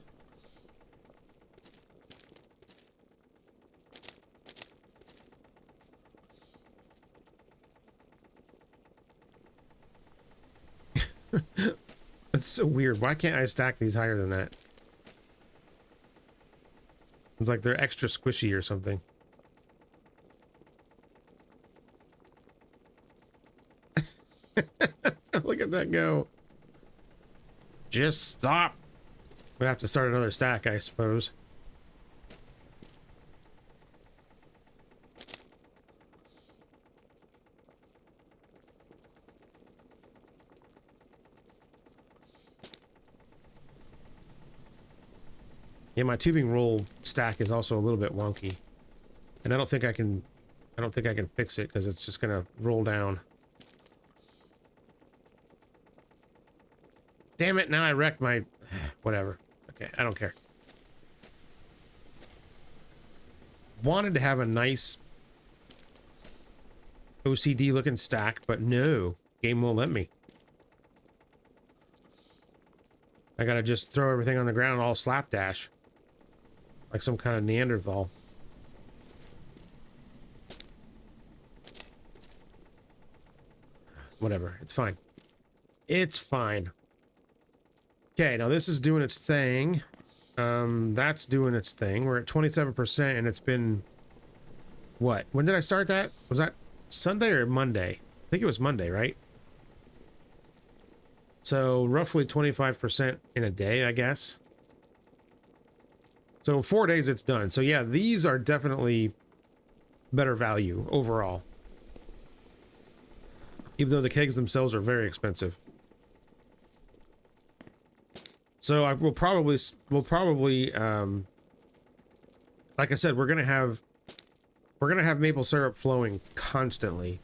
That's so weird. Why can't I stack these higher than that? It's like they're extra squishy or something. Look at that go. Just stop. We'd have to start another stack, I suppose. Yeah, my tubing roll stack is also a little bit wonky. And I don't think I can fix it because it's just gonna roll down. Damn it, now I wrecked my whatever. Okay, I don't care. Wanted to have a nice OCD looking stack, but no, game won't let me. I gotta just throw everything on the ground all slapdash. Like some kind of Neanderthal. Whatever, it's fine. It's fine. Okay, now this is doing its thing. That's doing its thing. We're at 27% and it's been... What? When did I start that? Was that Sunday or Monday? I think it was Monday, right? So roughly 25% in a day, I guess. So 4 days it's done. So yeah, these are definitely better value overall. Even though the kegs themselves are very expensive. So I will probably, like I said, we're gonna have maple syrup flowing constantly.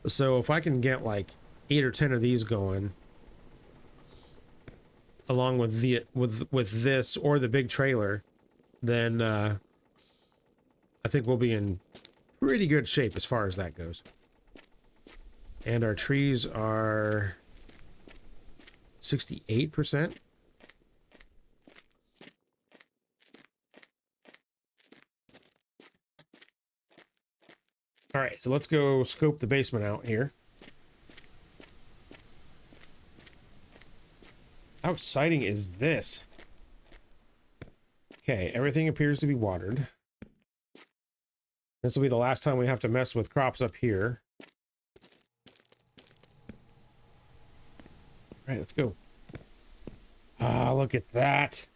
So if I can get like 8 or 10 of these going, along with with this or the big trailer, then I think we'll be in pretty good shape as far as that goes. And our trees are 68%. All right, so let's go scope the basement out here. How exciting is this? Okay, everything appears to be watered. This will be the last time we have to mess with crops up here. All right, let's go. Ah, look at that.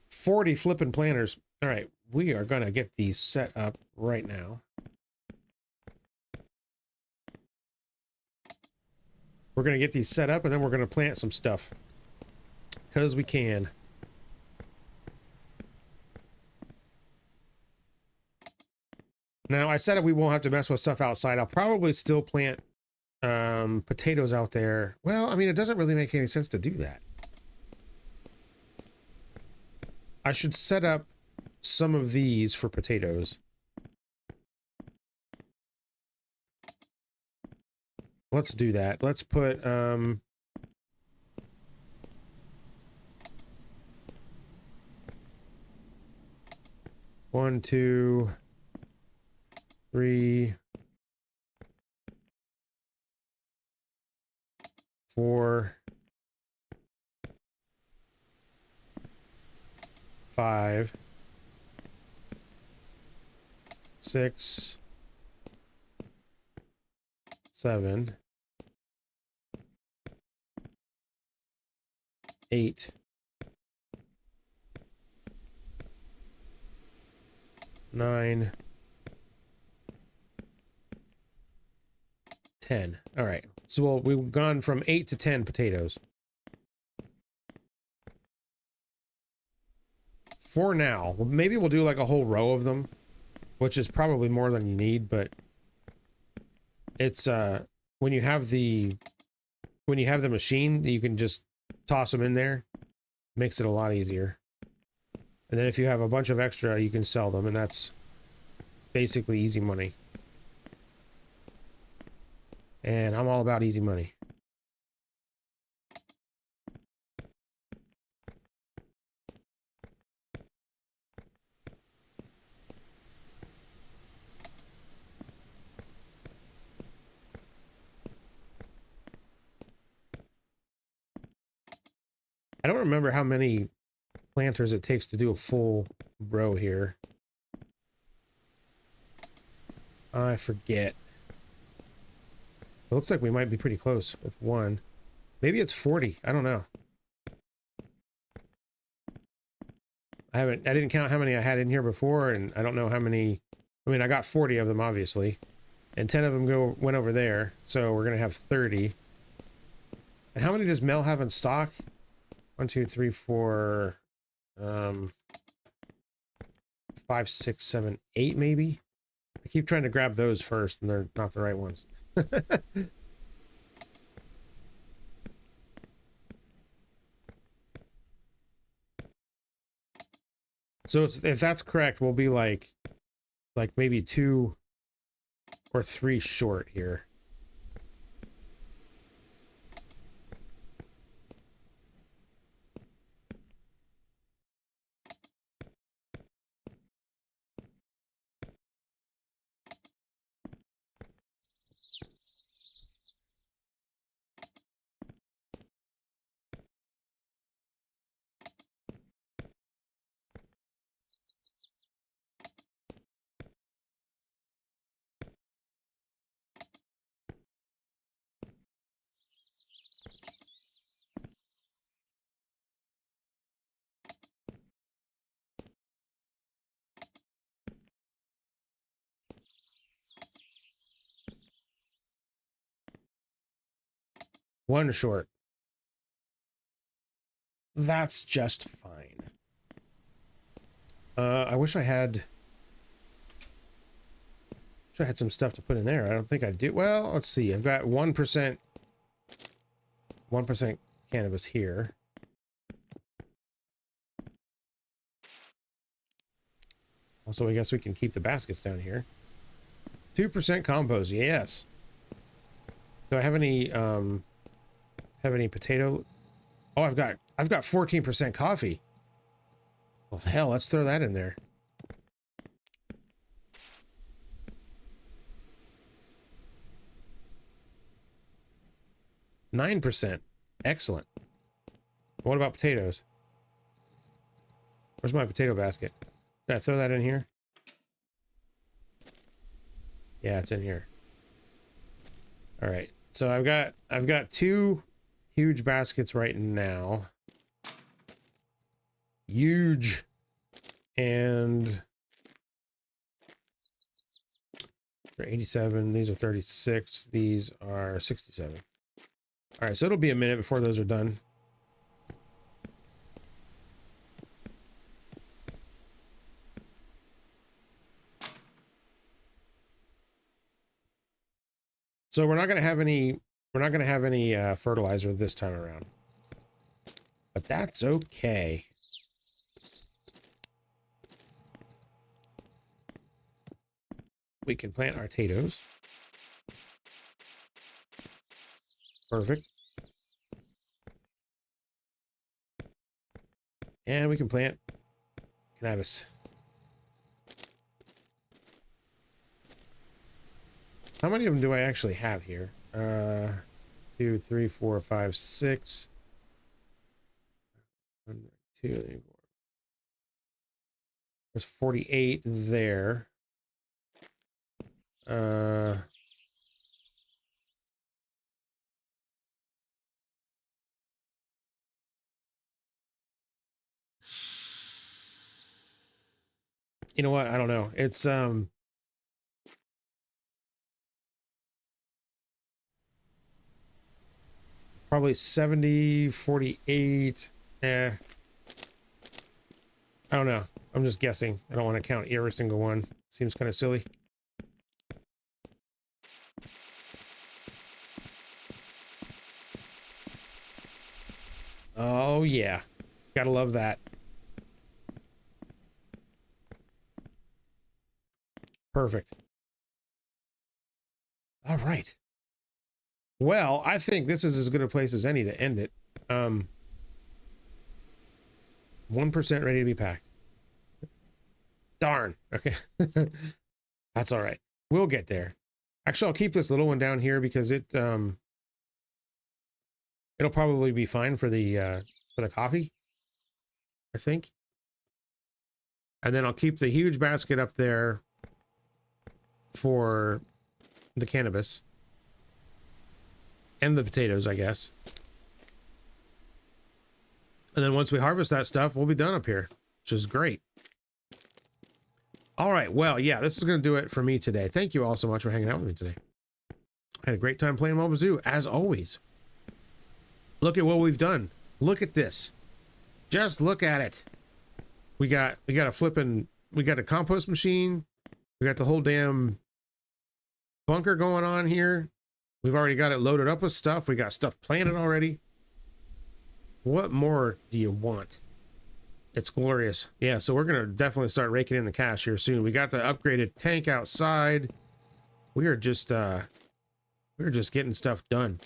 40 flipping planters. All right, we are going to get these set up right now. We're going to get these set up and then we're going to plant some stuff. Because we can. Now, I said we won't have to mess with stuff outside. I'll probably still plant potatoes out there. Well, I mean, it doesn't really make any sense to do that. I should set up some of these for potatoes. Let's do that. Let's put 1, 2, 3, 4, 5, 6, 7, 8, 9, 10. All right. So we've gone from 8 to 10 potatoes. For now. Maybe we'll do like a whole row of them, which is probably more than you need, but it's when you have the machine, you can just toss them in there. Makes it a lot easier. And then if you have a bunch of extra, you can sell them, and that's basically easy money. And I'm all about easy money. I don't remember how many planters it takes to do a full row here. I forget. It looks like we might be pretty close with one. Maybe it's 40. I don't know. I didn't count how many I had in here before, and I don't know how many. I mean, I got 40 of them, obviously. And 10 of them went over there, so we're going to have 30. And how many does Mel have in stock? 1, 2, 3, 4, 5, 6, 7, 8, maybe? I keep trying to grab those first, and they're not the right ones. So if that's correct, we'll be like maybe 2 or 3 short here. One short. That's just fine. I wish I had some stuff to put in there. I don't think I do. Well, let's see. I've got 1% cannabis here. Also, I guess we can keep the baskets down here. 2% compost, yes. Do I have any potato? Oh, I've got 14% coffee. Well, hell, let's throw that in there. %. Excellent. What about potatoes? Where's my potato basket? Did I throw that in here? Yeah, it's in here. All right. So I've got 2 huge baskets right now. Huge. And they're 87. These are 36. These are 67. All right, so it'll be a minute before those are done. So we're not going to have any fertilizer this time around. But that's okay. We can plant our potatoes. Perfect. And we can plant cannabis. How many of them do I actually have here? 2, 3, 4, 5, 6. 1, 2, 3, 4. There's 48 there. You know what? I don't know. It's probably 70, 48. I don't know. I'm just guessing. I don't want to count every single one. Seems kind of silly. Oh yeah. Gotta love that. Perfect. All right. Well, I think this is as good a place as any to end it. 1% ready to be packed. Darn. Okay. That's all right. We'll get there. Actually, I'll keep this little one down here because it'll probably be fine for the coffee, I think. And then I'll keep the huge basket up there for the cannabis and the potatoes, I guess. And then once we harvest that stuff, we'll be done up here, which is great. All right. Well, yeah, this is going to do it for me today. Thank you all so much for hanging out with me today. I had a great time playing Mon Bazou, as always. Look at what we've done. Look at this. Just look at it. We got a compost machine. We got the whole damn bunker going on here. We've already got it loaded up with stuff. We got stuff planted already. What more do you want? It's glorious. Yeah, so we're gonna definitely start raking in the cash here soon. We got the upgraded tank outside. We're just getting stuff done.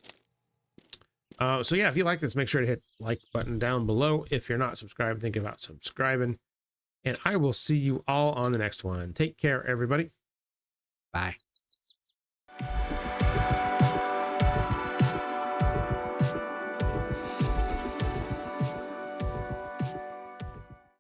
So yeah, if you like this, make sure to hit like button down below. If you're not subscribed, think about subscribing. And I will see you all on the next one. Take care, everybody. Bye.